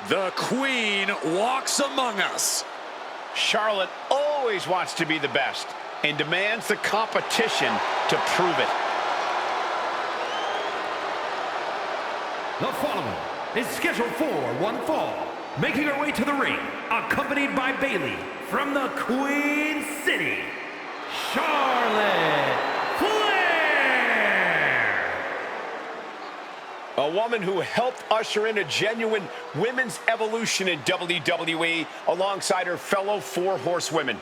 The Queen walks among us. Charlotte always wants to be the best and demands the competition to prove it. The following is scheduled for one fall. Making her way to the ring, accompanied by Bayley from the Queen City, Charlotte Flair! A woman who helped usher in a genuine women's evolution in WWE alongside her fellow four horsewomen.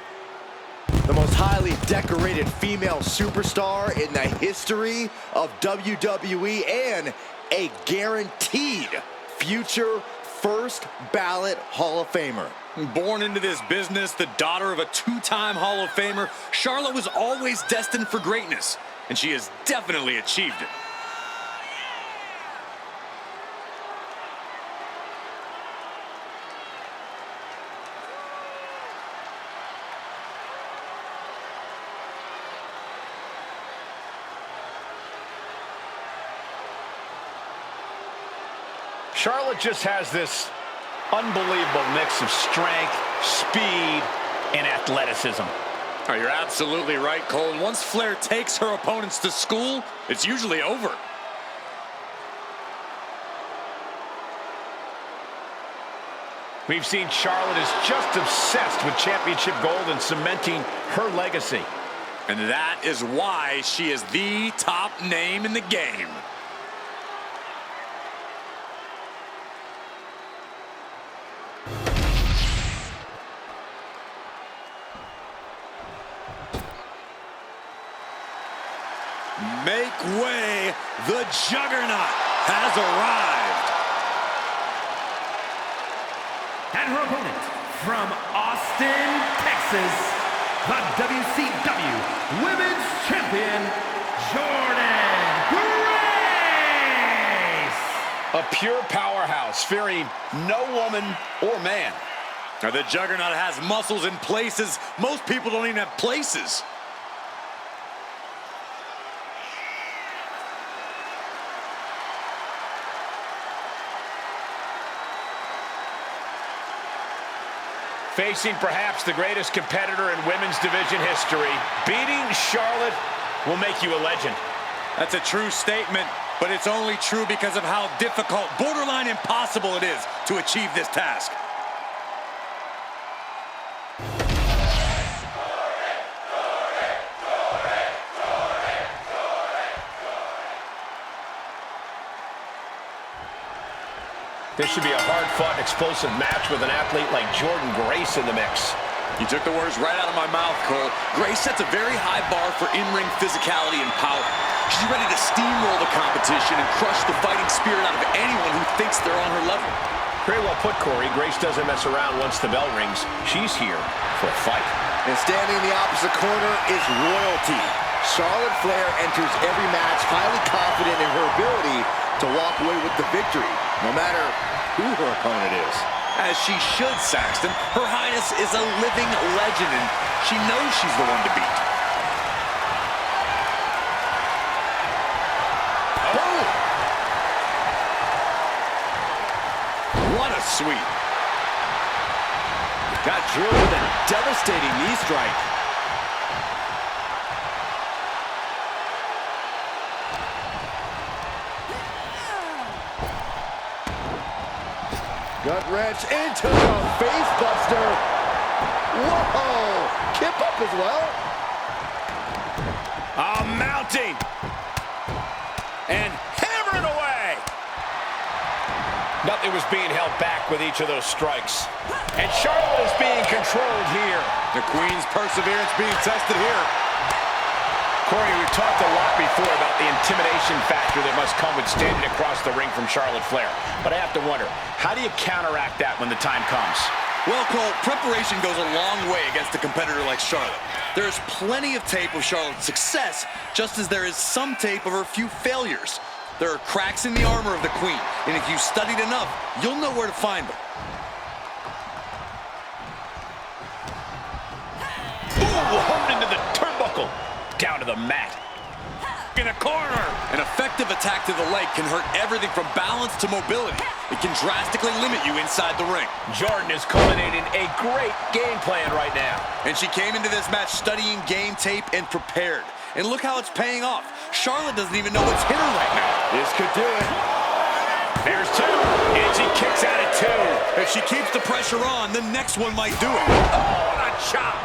The most highly decorated female superstar in the history of WWE and a guaranteed future first ballot Hall of Famer. Born into this business, the daughter of a two-time Hall of Famer, Charlotte was always destined for greatness, and she has definitely achieved it. Charlotte just has this unbelievable mix of strength, speed, and athleticism. Oh, you're absolutely right, Cole. Once Flair takes her opponents to school, it's usually over. We've seen Charlotte is just obsessed with championship gold and cementing her legacy. And that is why she is the top name in the game. Make way, the Juggernaut has arrived. And her opponent from Austin, Texas, the WCW Women's Champion, Jordynne Grace! A pure powerhouse, fearing no woman or man. Now, the Juggernaut has muscles in places most people don't even have places. Facing perhaps the greatest competitor in women's division history, beating Charlotte will make you a legend. That's a true statement, but it's only true because of how difficult, borderline impossible it is to achieve this task. This should be a hard-fought, explosive match with an athlete like Jordynne Grace in the mix. You took the words right out of my mouth, Cole. Grace sets a very high bar for in-ring physicality and power. She's ready to steamroll the competition and crush the fighting spirit out of anyone who thinks they're on her level. Very well put, Corey. Grace doesn't mess around once the bell rings. She's here for a fight. And standing in the opposite corner is royalty. Charlotte Flair enters every match highly confident in her ability to walk away with the victory, no matter who her opponent is. As she should, Saxton. Her Highness is a living legend, and she knows she's the one to beat. Boom! What a sweep. Got drilled with a devastating knee strike. Gut wrench into the face buster. Whoa! Kip up as well. Mounting. And hammering away. Nothing was being held back with each of those strikes. And Charlotte is being controlled here. The Queen's perseverance being tested here. Corey, we've talked a lot before about the intimidation factor that must come with standing across the ring from Charlotte Flair. But I have to wonder, how do you counteract that when the time comes? Well, Cole, preparation goes a long way against a competitor like Charlotte. There's plenty of tape of Charlotte's success, just as there is some tape of her few failures. There are cracks in the armor of the Queen, and if you studied enough, you'll know where to find them. Ooh, honed into the turnbuckle. Down to the mat. in the corner. An effective attack to the leg can hurt everything from balance to mobility. It can drastically limit you inside the ring. Jordynne is culminating a great game plan right now. And she came into this match studying game tape and prepared. And look how it's paying off. Charlotte doesn't even know what's hit her right now. This could do it. There's two, and she kicks out at two. If she keeps the pressure on, the next one might do it. Oh, what a chop.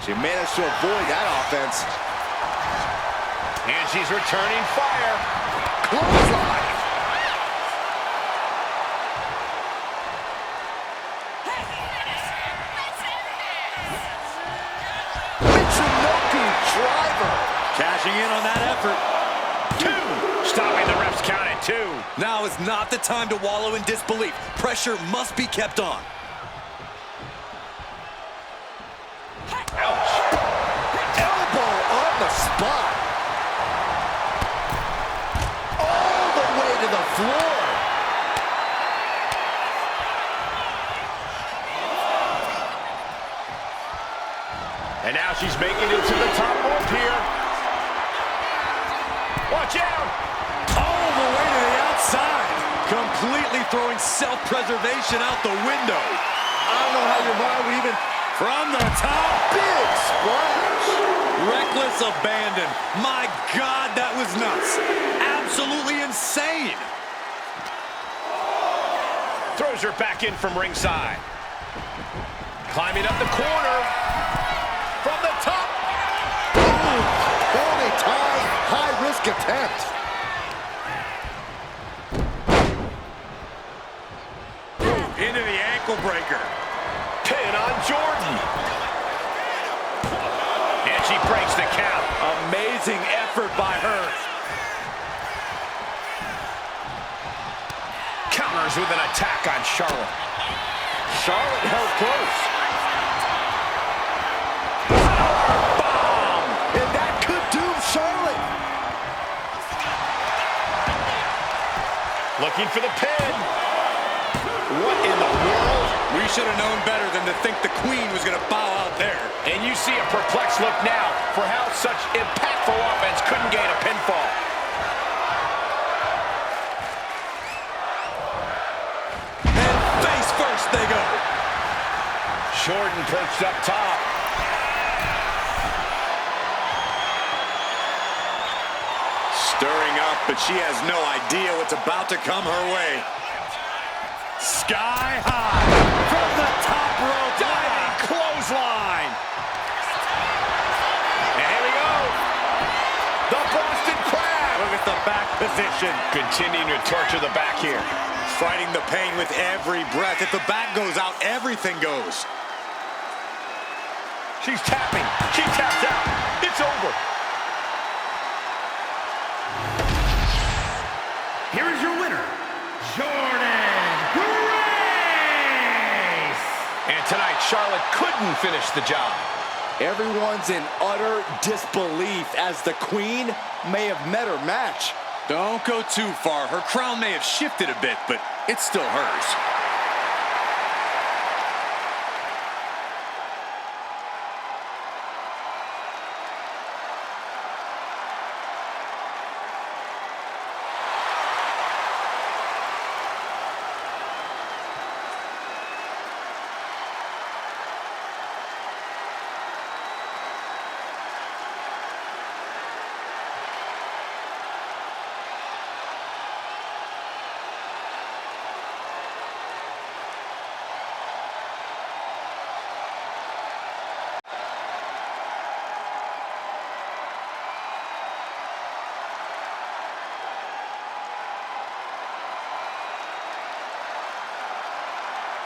She managed to avoid that offense. And she's returning fire. Clothesline. Michinoku driver. Cashing in on that effort. Two. Stopping the ref's count at two. Now is not the time to wallow in disbelief. Pressure must be kept on. Ouch. Elbow on the spot. All the way to the floor. And now she's making it to the top rope here. Watch out. All the way to the outside. Completely throwing self-preservation out the window. I don't know how your mind would even... From the top. Big splash. Reckless abandon. My God, that was nuts. Absolutely insane. Throws her back in from ringside. Climbing up the corner. From the top. Only tie. High-risk attempt. Into the ankle breaker. Pin on Jordynne. And she breaks the count. Amazing effort by her. Counters with an attack on Charlotte. Charlotte held close. Bomb! And that could doom Charlotte. Looking for the pin. What in the world? We should have known better than to think the Queen was going to bow out there. And you see a perplexed look now for how such impactful offense couldn't gain a pinfall. And face first they go. Jordynne perched up top. Stirring up, but she has no idea what's about to come her way. Sky high from the top rope. Diving clothesline. And here we go. The Boston Crab. Look at the back position. Continuing to torture the back here. Fighting the pain with every breath. If the back goes out, everything goes. She's tapping. She taps out. It's over. Here is your winner, Jordynne Grace. And tonight, Charlotte couldn't finish the job. Everyone's in utter disbelief as the Queen may have met her match. Don't go too far. Her crown may have shifted a bit, but it's still hers.